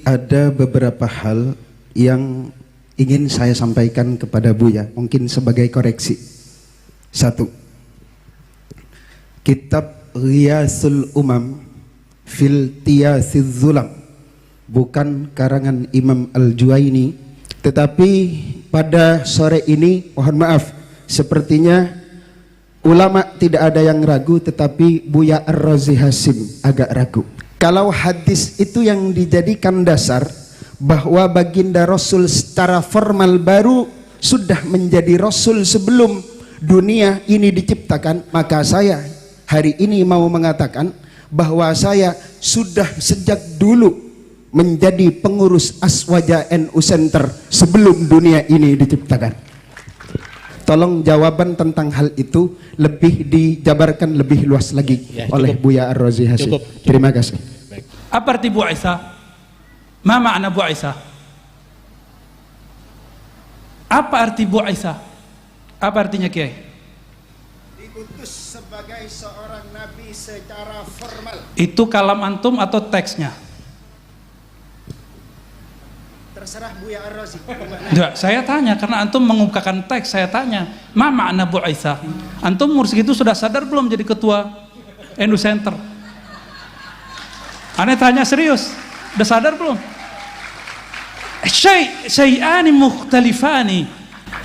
Ada beberapa hal yang ingin saya sampaikan kepada Buya, mungkin sebagai koreksi. Satu, kitab Ghiyasul Umam fil Tiyasiz Zulam bukan karangan Imam Al-Juwaini, tetapi pada sore ini mohon maaf, sepertinya ulama tidak ada yang ragu, tetapi Buya Ar-Razi Hasim agak ragu. Kalau hadis itu yang dijadikan dasar bahwa baginda Rasul secara formal baru sudah menjadi Rasul sebelum dunia ini diciptakan, maka saya hari ini mau mengatakan bahwa saya sudah sejak dulu menjadi pengurus Aswaja NU Center sebelum dunia ini diciptakan. Tolong jawaban tentang hal itu lebih dijabarkan lebih luas lagi oleh Buya Ar-Razi Hasim. Terima kasih. Baik. Apa arti bu'isa? Ma makna bu'isa? Apa arti bu'isa? Apa artinya Kiai? Diutus sebagai seorang nabi secara formal. Itu kalam antum atau teksnya? Terserah Buya Ar-Razi. Enggak, saya tanya karena antum mengungkapkan teks, saya tanya, ma makna bu'isa? Antum umur segitu sudah sadar belum jadi ketua NU Center? Aneh tanya serius, udah sadar belum? Syai'ani mukhtalifani,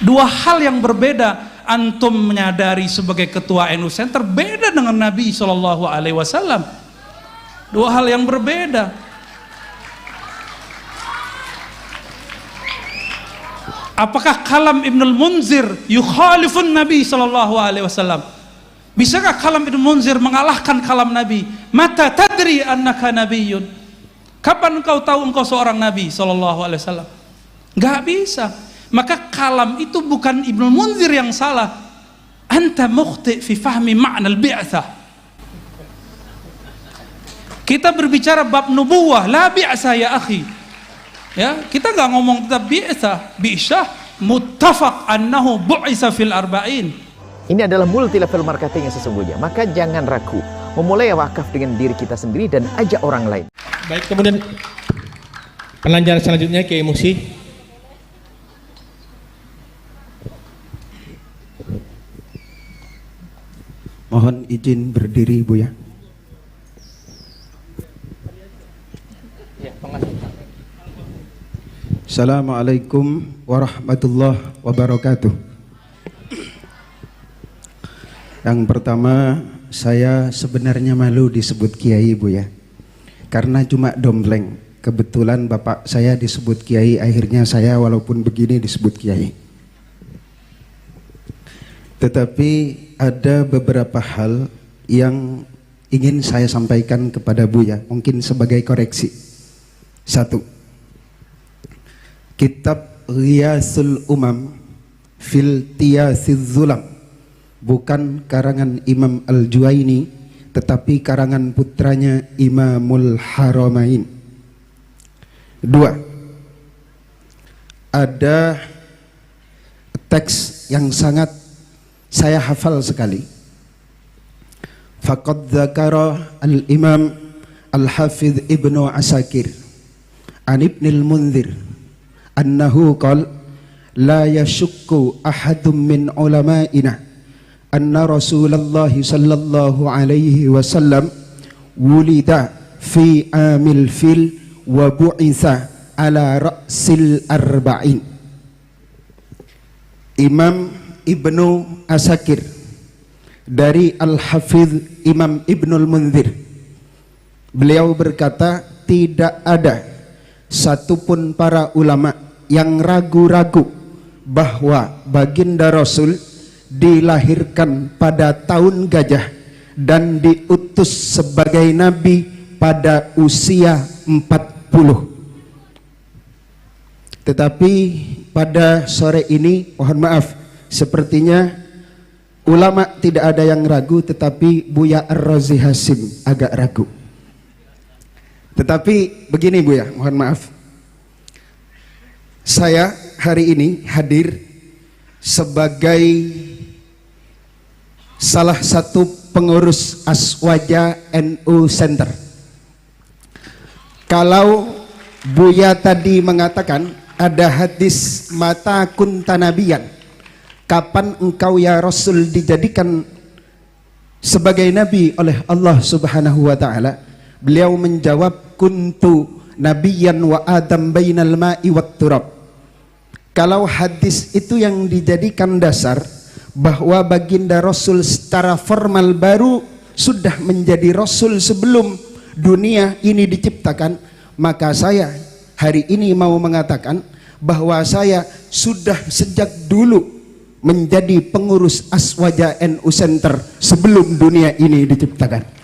dua hal yang berbeda. Antum menyadari sebagai ketua NU Center beda dengan Nabi SAW. Dua hal yang berbeda. Apakah kalam Ibnul Munzir yukhalifun Nabi SAW? Bisakah kalam Ibnul Munzir mengalahkan kalam Nabi? Mata tadri annaka nabiyyun. Kapan engkau tahu engkau seorang Nabi SAW? Gak bisa. Maka kalam itu bukan Ibnul Munzir yang salah. Anta mukhti fi fahmi ma'na al-bi'tsah. Kita berbicara bab nubuwah, la bi'tsah ya akhi. Ya, kita nggak ngomong tentang bi'tsah, muttafaq annahu bu'isa fil arba'in. Ini adalah multi level marketing yang sesungguhnya. Maka jangan ragu memulai wakaf dengan diri kita sendiri dan ajak orang lain. Baik, kemudian pelajaran selanjutnya Kiai Musi. Mohon izin berdiri Buya. Assalamualaikum warahmatullahi wabarakatuh. Yang pertama, saya sebenarnya malu disebut Kiai Buya, karena cuma dompleng. Kebetulan bapak saya disebut Kiai, akhirnya saya walaupun begini disebut Kiai. Tetapi ada beberapa hal yang ingin saya sampaikan kepada Buya, mungkin sebagai koreksi. Satu, kitab Ghiyasul Umam fil Tiyasiz Zulam bukan karangan Imam Al-Juwaini, tetapi karangan putranya Imamul Haramain. Dua, ada teks yang sangat saya hafal sekali. Faqad dzakara al-Imam Al-Hafidh Ibnu Asakir an Ibnil Munzir annahu qala la yashukku ahadun min ulama'ina anna Rasulullah sallallahu alaihi wasallam wulida fi amil fil wa bu'itha ala ra'sil arba'in. Imam Ibnu Asakir dari Al-Hafidh Imam Ibnul Munzir, beliau berkata, tidak ada satupun para ulama yang ragu-ragu bahwa baginda Rasul dilahirkan pada tahun gajah dan diutus sebagai nabi pada usia 40. Tetapi pada sore ini mohon maaf, sepertinya ulama tidak ada yang ragu, tetapi Buya Ar-Razi Hasim agak ragu. Tetapi begini Buya, mohon maaf, saya hari ini hadir sebagai salah satu pengurus Aswaja NU Center. Kalau Buya tadi mengatakan ada hadis mata kunta nabiyan, kapan engkau ya Rasul dijadikan sebagai nabi oleh Allah Subhanahu wa taala? Beliau menjawab, kuntu nabiyan wa adam bainal ma'i wat turab. Kalau hadis itu yang dijadikan dasar bahwa baginda Rasul secara formal baru sudah menjadi Rasul sebelum dunia ini diciptakan, maka saya hari ini mau mengatakan bahwa saya sudah sejak dulu menjadi pengurus Aswaja NU Center sebelum dunia ini diciptakan.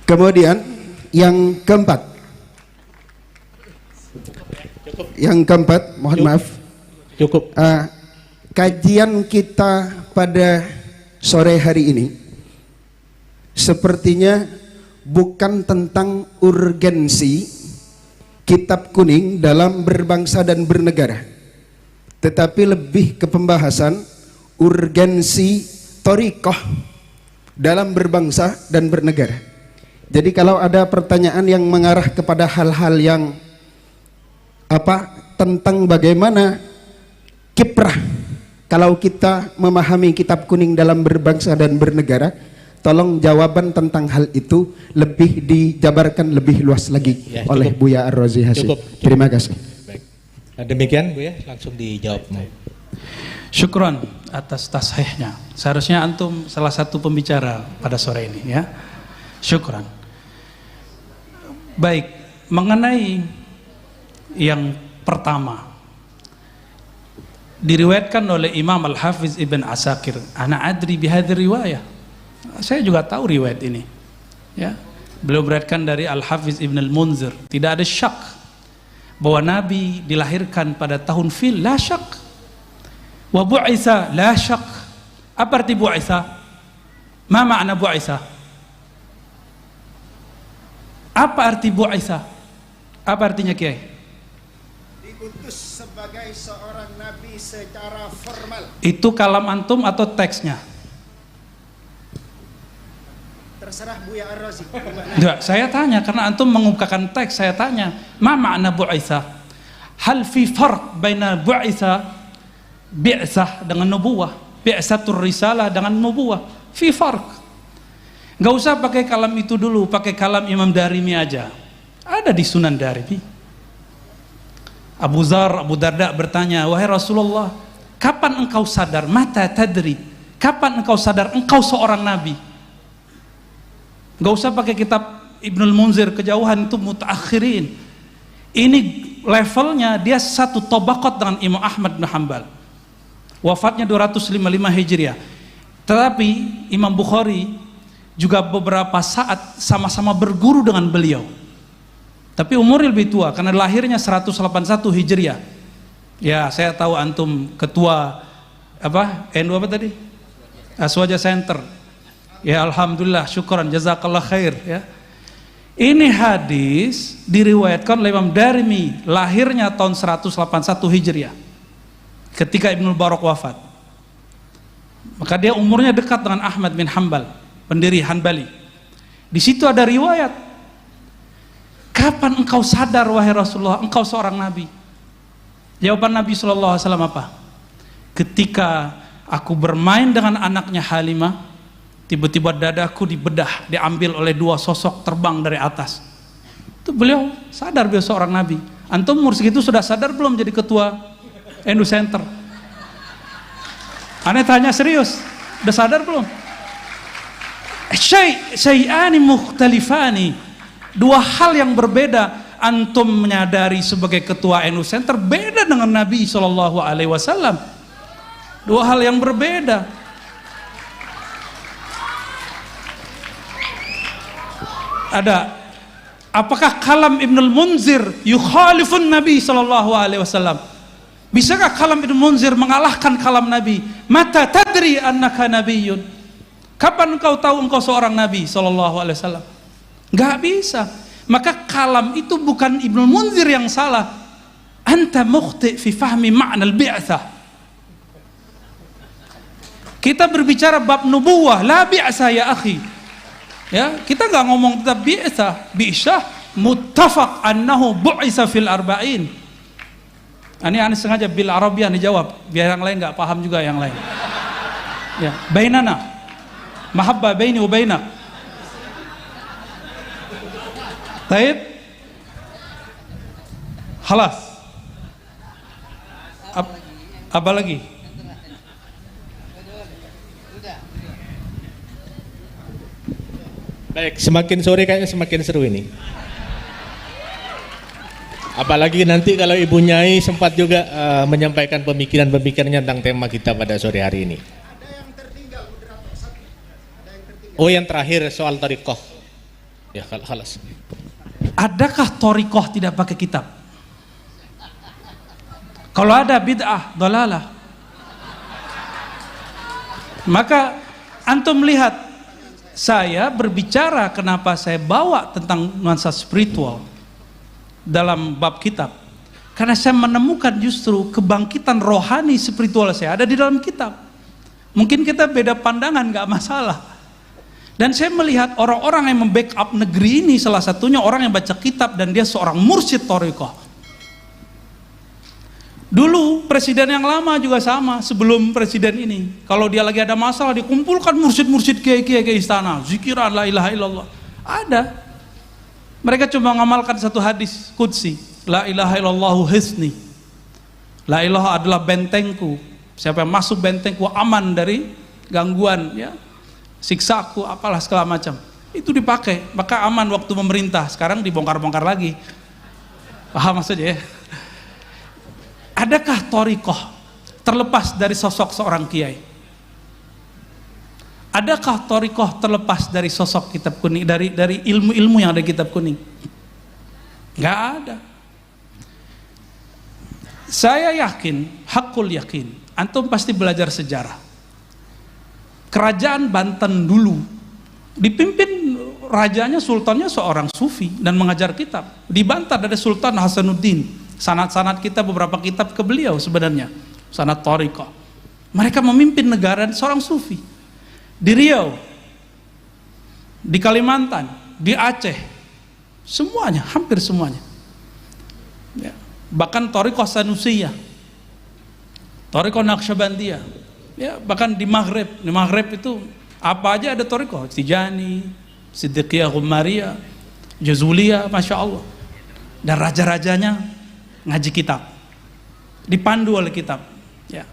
Kemudian yang keempat, mohon maaf, Cukup. kajian kita pada sore hari ini sepertinya bukan tentang urgensi kitab kuning dalam berbangsa dan bernegara, tetapi lebih ke pembahasan urgensi thariqah dalam berbangsa dan bernegara. Jadi kalau ada pertanyaan yang mengarah kepada hal-hal yang tentang bagaimana kiprah kalau kita memahami kitab kuning dalam berbangsa dan bernegara, tolong jawaban tentang hal itu lebih dijabarkan lebih luas lagi oleh Buya Ar-Razi Hasyim. Terima kasih. Baik. Nah, demikian Bu ya, langsung dijawab. Syukran atas tasihnya. Seharusnya antum salah satu pembicara pada sore ini ya. Syukran. Baik, mengenai yang pertama diriwayatkan oleh Imam Al-Hafiz Ibn Asakir, ana adri bihadhi riwayah, saya juga tahu riwayat ini ya. Beliau meriwayatkan dari Al-Hafiz Ibn Al-Munzir, tidak ada syak bahwa Nabi dilahirkan pada tahun fil, la syak. Wa bu'isa, la syak. Apa arti bu'isa? Ma makna bu'isa? Apa arti bu'isa? Apa artinya Kiai? Diutus sebagai seorang nabi secara formal. Itu kalam antum atau teksnya? Terserah Buya Ar-Razi. Enggak, saya tanya karena antum mengungkapkan teks, saya tanya, ma makna bu'isa? Hal fi farq baina bu'isa bi'sah dengan nubuwah, bi'satur risalah dengan nubuwah, fi farq. Enggak usah pakai kalam itu dulu, pakai kalam Imam Darimi aja. Ada di Sunan Darimi. Abu Darda bertanya, wahai Rasulullah, kapan engkau sadar? Mata tadri, kapan engkau sadar engkau seorang nabi? Enggak usah pakai kitab Ibnul Munzir, kejauhan itu mutaakhirin. Ini levelnya dia satu tabaqat dengan Imam Ahmad bin Hanbal. Wafatnya 255 Hijriah. Tetapi Imam Bukhari juga beberapa saat sama-sama berguru dengan beliau. Tapi umurnya lebih tua karena lahirnya 181 Hijriah. Ya, saya tahu antum ketua NU apa tadi? Aswaja Center. Ya, alhamdulillah, syukran, jazakallah khair ya. Ini hadis diriwayatkan oleh Imam Darimi, lahirnya tahun 181 Hijriah. Ketika Ibnu Barak wafat. Maka dia umurnya dekat dengan Ahmad bin Hanbal, pendiri Hanbali. Di situ ada riwayat, kapan engkau sadar wahai Rasulullah engkau seorang nabi? Jawaban Nabi SAW apa? Ketika aku bermain dengan anaknya Halimah, tiba-tiba dadaku dibedah, diambil oleh dua sosok terbang dari atas. Itu beliau sadar beliau seorang nabi. Antum umur segitu sudah sadar belum jadi ketua NU Center? Aneh tanya serius, udah sadar belum? Syai'ani mukhtalifani, dua hal yang berbeda. Antum menyadari sebagai ketua NU Center beda dengan Nabi SAW. Dua hal yang berbeda. Ada, apakah kalam Ibnul Munzir yukhalifun Nabi SAW? Bisakah kalam Ibnul Munzir mengalahkan kalam Nabi? Mata tadri annaka nabiyyun, kapan engkau tahu engkau seorang Nabi SAW? Nggak bisa. Maka kalam itu bukan Ibnul Munzir yang salah. Anta mukhti fi fahmi ma'na al-bi'tsah. Kita berbicara bab nubuwah, la bi'tsah ya akhi. Ya, kita nggak ngomong tentang bi'sah muttafaq annahu bu'isa fil arba'in. Ini aneh sengaja bil Arabian dijawab biar yang lain nggak paham juga yang lain. Ya, bainana mahabbah baini wa bainak. Baik. Halas. Apa lagi? Baik, semakin sore kayaknya semakin seru ini. Apalagi nanti kalau Ibu Nyai sempat juga menyampaikan pemikiran-pemikirannya tentang tema kita pada sore hari ini. Oh, yang terakhir soal thariqah. Ya, halas. Adakah thariqah tidak pakai kitab? Kalau ada bid'ah, dhalalah. Maka antum lihat saya berbicara kenapa saya bawa tentang nuansa spiritual dalam bab kitab. Karena saya menemukan justru kebangkitan rohani spiritual saya ada di dalam kitab. Mungkin kita beda pandangan, nggak masalah. Dan saya melihat orang-orang yang membackup negeri ini, salah satunya orang yang baca kitab dan dia seorang mursyid thariqah. Dulu presiden yang lama juga sama, sebelum presiden ini, kalau dia lagi ada masalah dikumpulkan mursyid-mursyid kiai-kiai ke istana, zikiran la ilaha illallah. Ada. Mereka cuma mengamalkan satu hadis qudsi, la ilaha illallahu hisni. La ilaha adalah bentengku. Siapa yang masuk bentengku aman dari gangguan, ya, siksaku, apalah segala macam. Itu dipakai, maka aman waktu memerintah. Sekarang dibongkar-bongkar lagi. Paham maksudnya ya? Adakah thariqah terlepas dari sosok seorang kiai? Adakah thariqah terlepas dari sosok kitab kuning, dari ilmu-ilmu yang ada di kitab kuning? Nggak ada. Saya yakin, hakul yakin, antum pasti belajar sejarah. Kerajaan Banten dulu dipimpin rajanya, sultannya seorang sufi dan mengajar kitab. Di Banten ada Sultan Hasanuddin. Sanad-sanad kita beberapa kitab ke beliau sebenarnya, sanad thariqah. Mereka memimpin negara seorang sufi. Di Riau, di Kalimantan, di Aceh, semuanya, hampir semuanya. Ya. Bahkan thariqah Sanusiyah, thariqah Naqsyabandiyah, ya, bahkan di Maghrib itu apa aja ada thariqah, Tijani, Siddiqiyah, Ghumariyah, Jazuliyah, Masya Allah. Dan raja-rajanya ngaji kitab, dipandu oleh kitab. Ya.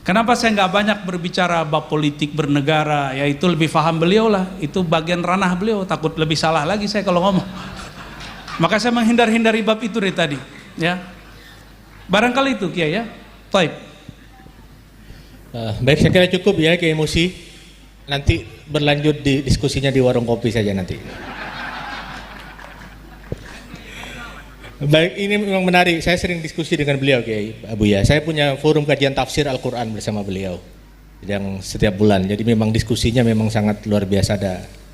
Kenapa saya nggak banyak berbicara bab politik bernegara? Ya itu lebih paham beliau lah, itu bagian ranah beliau. Takut lebih salah lagi saya kalau ngomong. Maka saya menghindar-hindari bab itu dari tadi. Ya, barangkali itu Kiai ya. Taib. Baik, saya kira cukup ya Kiai Musi. Nanti berlanjut di diskusinya di warung kopi saja nanti. Baik, ini memang menarik. Saya sering diskusi dengan beliau, Kiai Abuya. Saya punya forum kajian tafsir Al-Quran bersama beliau yang setiap bulan. Jadi memang diskusinya memang sangat luar biasa.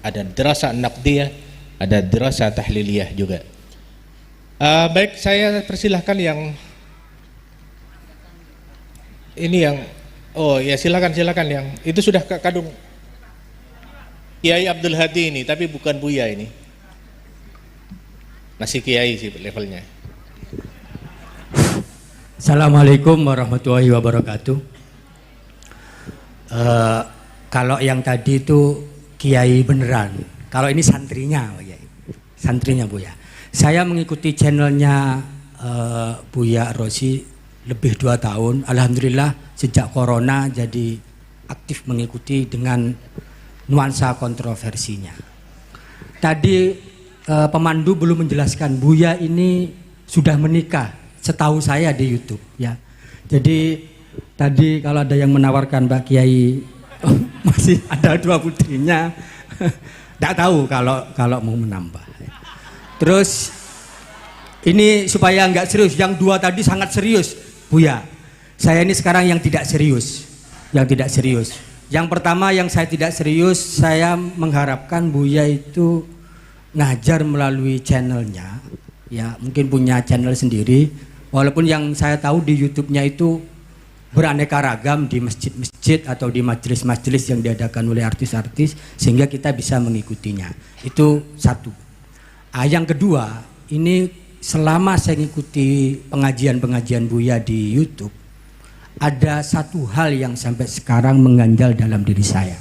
Ada dirasa naqdiyah, ada dirasa tahliliyah juga. Baik, saya persilahkan yang ini yang silakan yang itu sudah kadung Kiai Abdul Hadi ini, tapi bukan Buya ini. Masih kiai sih levelnya. Assalamualaikum warahmatullahi wabarakatuh. Kalau yang tadi itu kiai beneran, kalau ini santrinya, santrinya Buya. Saya mengikuti channelnya Buya Rosi lebih 2 tahun. Alhamdulillah sejak corona jadi aktif mengikuti dengan nuansa kontroversinya. Tadi pemandu belum menjelaskan Buya ini sudah menikah, setahu saya di YouTube ya. Jadi tadi kalau ada yang menawarkan Mbak Kiai masih ada 2 putrinya, tidak tahu kalau mau menambah. Terus ini supaya nggak serius, yang 2 tadi sangat serius Buya. Saya ini sekarang yang tidak serius, Yang pertama yang saya tidak serius, saya mengharapkan Buya itu ngajar melalui channelnya, ya mungkin punya channel sendiri. Walaupun yang saya tahu di YouTube-nya itu beraneka ragam di masjid-masjid atau di majelis-majelis yang diadakan oleh artis-artis sehingga kita bisa mengikutinya. Itu satu. Yang kedua, ini selama saya mengikuti pengajian-pengajian Buya di YouTube, ada satu hal yang sampai sekarang mengganjal dalam diri saya.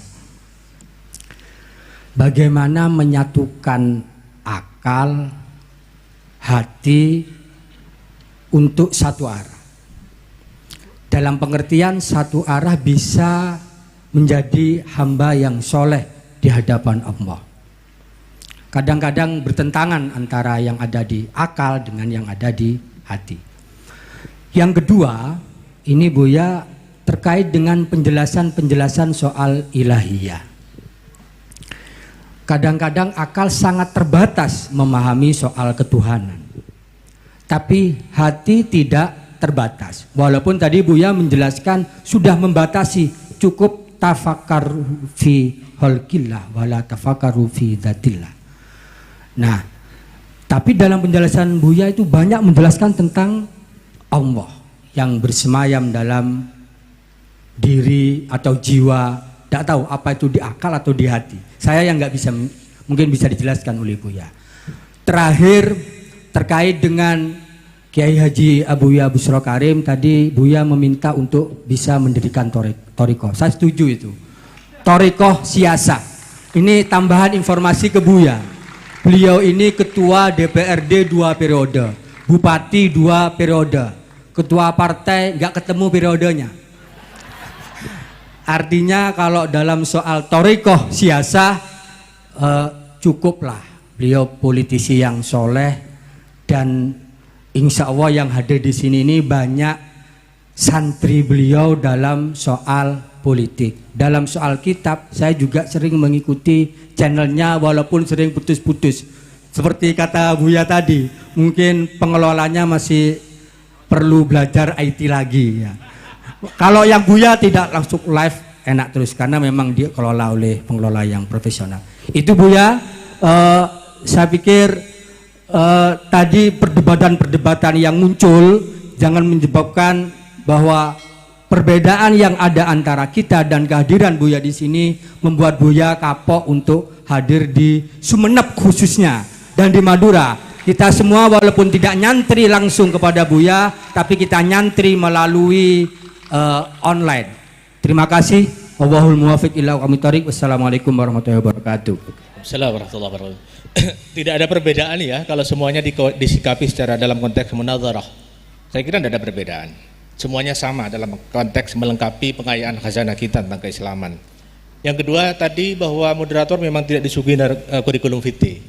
Bagaimana menyatukan akal, hati untuk satu arah. Dalam pengertian satu arah bisa menjadi hamba yang soleh di hadapan Allah. Kadang-kadang bertentangan antara yang ada di akal dengan yang ada di hati. Yang kedua, ini Buya terkait dengan penjelasan-penjelasan soal ilahiyah. Kadang-kadang akal sangat terbatas memahami soal ketuhanan. Tapi hati tidak terbatas. Walaupun tadi Buya menjelaskan sudah membatasi, cukup tafakkaru fi khalqillah wala tafakkaru fi dzatillah. Nah, tapi dalam penjelasan Buya itu banyak menjelaskan tentang Allah yang bersemayam dalam diri atau jiwa, tidak tahu apa itu di akal atau di hati. Saya yang nggak bisa, mungkin bisa dijelaskan oleh Buya. Terakhir terkait dengan Kiai Haji Abuya Busro Karim, tadi Buya meminta untuk bisa mendirikan Thariqah. Saya setuju itu. Thariqah siasa. Ini tambahan informasi ke Buya. Beliau ini ketua DPRD 2 periode, bupati 2 periode, ketua partai nggak ketemu periodenya. Artinya kalau dalam soal Thariqah siasa cukuplah beliau politisi yang soleh, dan insya Allah yang hadir di sini ini banyak santri beliau dalam soal politik. Dalam soal kitab, saya juga sering mengikuti channelnya walaupun sering putus-putus. Seperti kata Buya tadi, mungkin pengelolanya masih perlu belajar IT lagi ya. Kalau yang Buya tidak langsung live enak terus karena memang dia kelola oleh pengelola yang profesional. Itu Buya, saya pikir tadi perdebatan-perdebatan yang muncul jangan menyebabkan bahwa perbedaan yang ada antara kita dan kehadiran Buya di sini membuat Buya kapok untuk hadir di Sumeneb khususnya dan di Madura. Kita semua walaupun tidak nyantri langsung kepada Buya, tapi kita nyantri melalui online. Terima kasih. Wallahul muwaffiq ila aqwamit thoriq. Wassalamualaikum warahmatullahi wabarakatuh. Assalamualaikum warahmatullahi wabarakatuh. Tidak ada perbedaan ya kalau semuanya disikapi secara dalam konteks munadharah. Saya kira tidak ada perbedaan. Semuanya sama dalam konteks melengkapi pengayaan khazanah kita tentang keislaman. Yang kedua tadi bahwa moderator memang tidak disuguhi kurikulum vitae.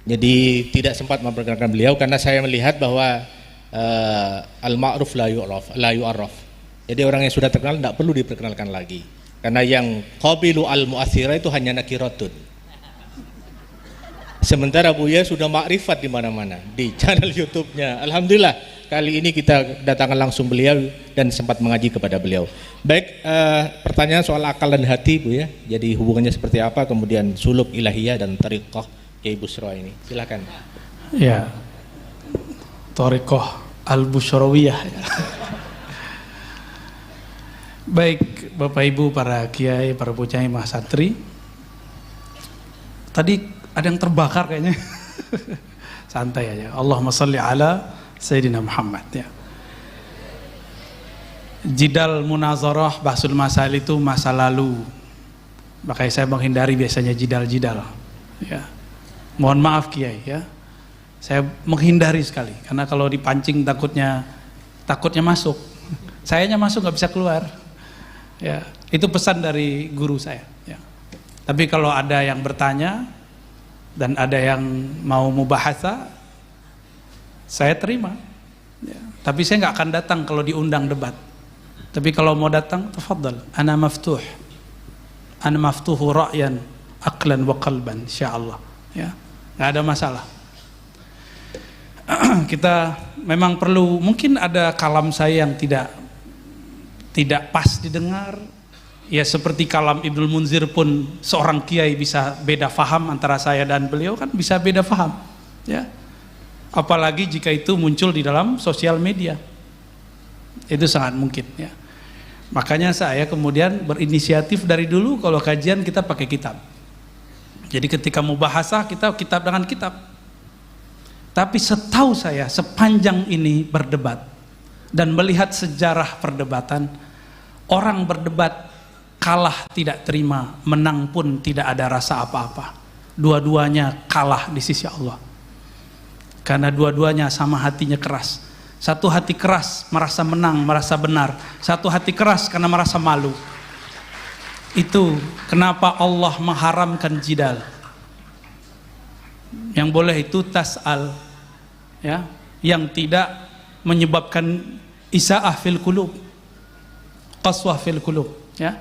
Jadi tidak sempat memperkenalkan beliau karena saya melihat bahwa al-ma'ruf la yu'arraf. Jadi orang yang sudah terkenal tidak perlu diperkenalkan lagi. Karena yang qabilu al-mu'athira itu hanya nakiratun. Sementara Buya sudah makrifat di mana-mana di channel YouTube-nya. Alhamdulillah kali ini kita datangkan langsung beliau dan sempat mengaji kepada beliau. Baik, pertanyaan soal akal dan hati Buya. Jadi hubungannya seperti apa? Kemudian suluk ilahiyah dan thariqah Kiai Busro ini. Silakan. Ya, Thariqah al-Bushrawiyah. Baik, Bapak Ibu, para kiai, para bocah mahasantri. Tadi ada yang terbakar kayaknya. Santai aja. Allahumma shalli ala Sayyidina Muhammad ya. Jidal munazarah bahsul masail itu masa lalu. Makanya saya menghindari biasanya jidal-jidal. Ya. Mohon maaf Kiai ya. Saya menghindari sekali karena kalau dipancing takutnya masuk. Sayanya masuk nggak bisa keluar. Ya, itu pesan dari guru saya ya. Tapi kalau ada yang bertanya dan ada yang mau mubahasa, saya terima ya. Tapi saya nggak akan datang kalau diundang debat. Tapi kalau mau datang, tafadhal, ana maftuhu ra'yan aqlan wa qalban insyaallah ya. Nggak ada masalah. Kita memang perlu, mungkin ada kalam saya yang tidak pas didengar. Ya seperti kalam Ibnul Munzir pun seorang kiai bisa beda faham antara saya dan beliau kan bisa beda faham ya. Apalagi jika itu muncul di dalam sosial media. Itu sangat mungkin ya. Makanya saya kemudian berinisiatif dari dulu kalau kajian kita pakai kitab. Jadi ketika mubahasah kita kitab dengan kitab. Tapi setahu saya sepanjang ini berdebat dan melihat sejarah perdebatan, orang berdebat kalah tidak terima, menang pun tidak ada rasa apa-apa. Dua-duanya kalah di sisi Allah. Karena dua-duanya sama hatinya keras. Satu hati keras merasa menang, merasa benar. Satu hati keras karena merasa malu. Itu kenapa Allah mengharamkan jidal. Yang boleh itu tas'al, ya, yang tidak menyebabkan isa'ah fil qulub, qaswah fil qulub, ya.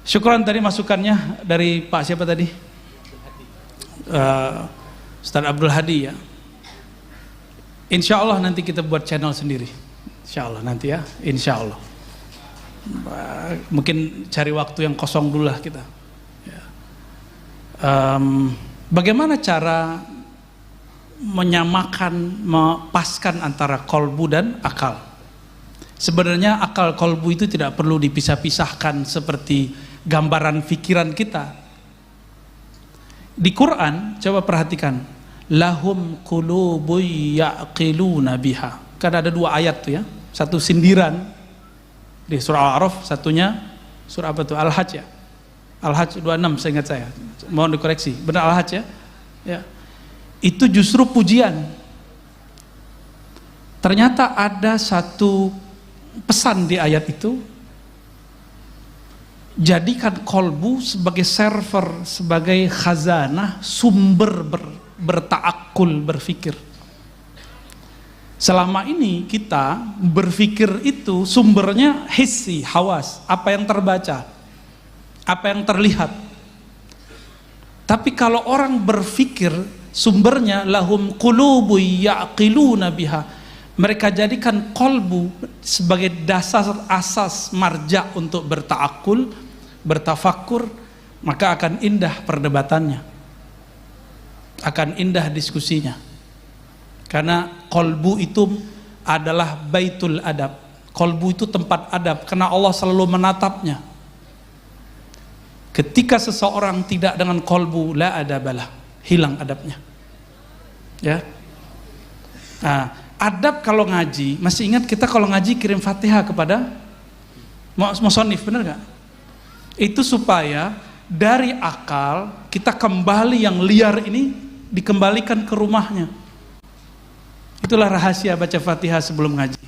Syukran tadi masukannya dari Pak siapa tadi? Ustaz Abdul Hadi, ya. Insya Allah nanti kita buat channel sendiri. Insya Allah nanti, ya. Insya Allah. Mungkin cari waktu yang kosong dulu lah kita. Ya. Bagaimana cara menyamakan, mepaskan antara kolbu dan akal? Sebenarnya akal kolbu itu tidak perlu dipisah-pisahkan seperti gambaran pikiran kita. Di Quran, coba perhatikan, lahum qulubu ya'qiluna biha. Kan ada dua ayat tuh, ya. Satu sindiran di surah Al-A'raf, satunya surah apa tuh? Al-Hajj, ya. Al-Hajj 26 seingat saya. Mohon dikoreksi. Benar Al-Hajj, ya? Ya. Itu justru pujian. Ternyata ada satu pesan di ayat itu, jadikan kolbu sebagai server, sebagai khazanah, sumber berta'akul, berfikir. Selama ini kita berfikir itu sumbernya hissi, hawas, apa yang terbaca, apa yang terlihat. Tapi kalau orang berfikir, sumbernya lahum qulubu ya'qiluna biha. Mereka jadikan kolbu sebagai dasar asas marja untuk berta'akul, bertafakur, maka akan indah perdebatannya, akan indah diskusinya. Karena kolbu itu adalah baitul adab. Kolbu itu tempat adab, karena Allah selalu menatapnya. Ketika seseorang tidak dengan kolbu, la adabalah, hilang adabnya. Ya. Nah, adab kalau ngaji, masih ingat kita kalau ngaji kirim Fatihah kepada musonif, benar gak? Itu supaya dari akal kita kembali yang liar ini dikembalikan ke rumahnya. Itulah rahasia baca Fatihah sebelum ngaji.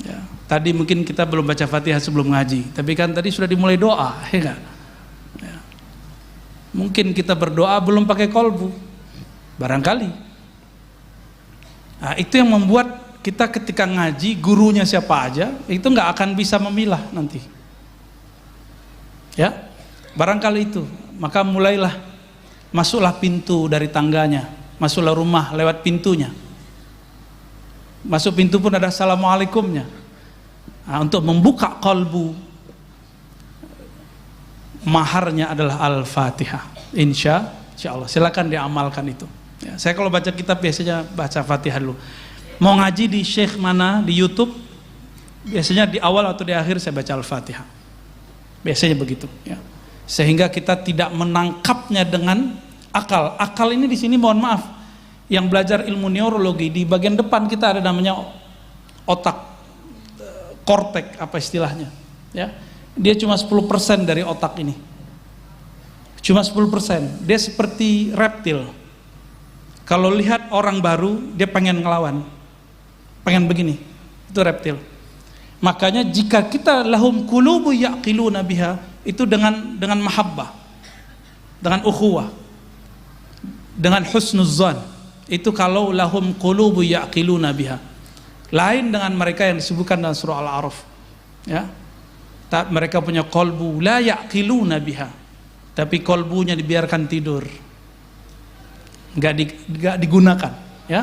Ya, tadi mungkin kita belum baca Fatihah sebelum ngaji, tapi kan tadi sudah dimulai doa, ya gak? Ya. Mungkin kita berdoa belum pakai kolbu, barangkali. Nah, itu yang membuat kita ketika ngaji, gurunya siapa aja, itu nggak akan bisa memilah nanti. Ya, barangkali itu. Maka mulailah, masuklah pintu dari tangganya, masuklah rumah lewat pintunya. Masuk pintu pun ada assalamualaikumnya. Nah, untuk membuka kolbu, maharnya adalah Al-Fatihah. Insya Allah, silakan diamalkan itu. Ya, saya kalau baca kitab biasanya baca Fatihah dulu. Mau ngaji di Syekh mana di YouTube, biasanya di awal atau di akhir saya baca Al-Fatihah. Biasanya begitu, ya. Sehingga kita tidak menangkapnya dengan akal. Akal ini di sini mohon maaf, yang belajar ilmu neurologi di bagian depan kita ada namanya otak, kortek apa istilahnya, ya. Dia cuma 10% dari otak ini. Cuma 10%. Dia seperti reptil. Kalau lihat orang baru, dia pengen ngelawan, pengen begini. Itu reptil. Makanya jika kita lahum qulubu ya'qiluna biha, itu dengan mahabbah, dengan ukhuwah, dengan husnuzan. Itu kalau lahum qulubu ya'qiluna biha. Lain dengan mereka yang disebutkan dalam surah Al-A'raf. Ya. Mereka punya kolbu la ya'qiluna biha, tapi kolbunya dibiarkan tidur, nggak digunakan, ya.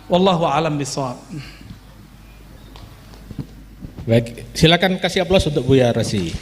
Wallahu a'lam bishawab. Baik, silakan kasih aplaus untuk Buya Rosi.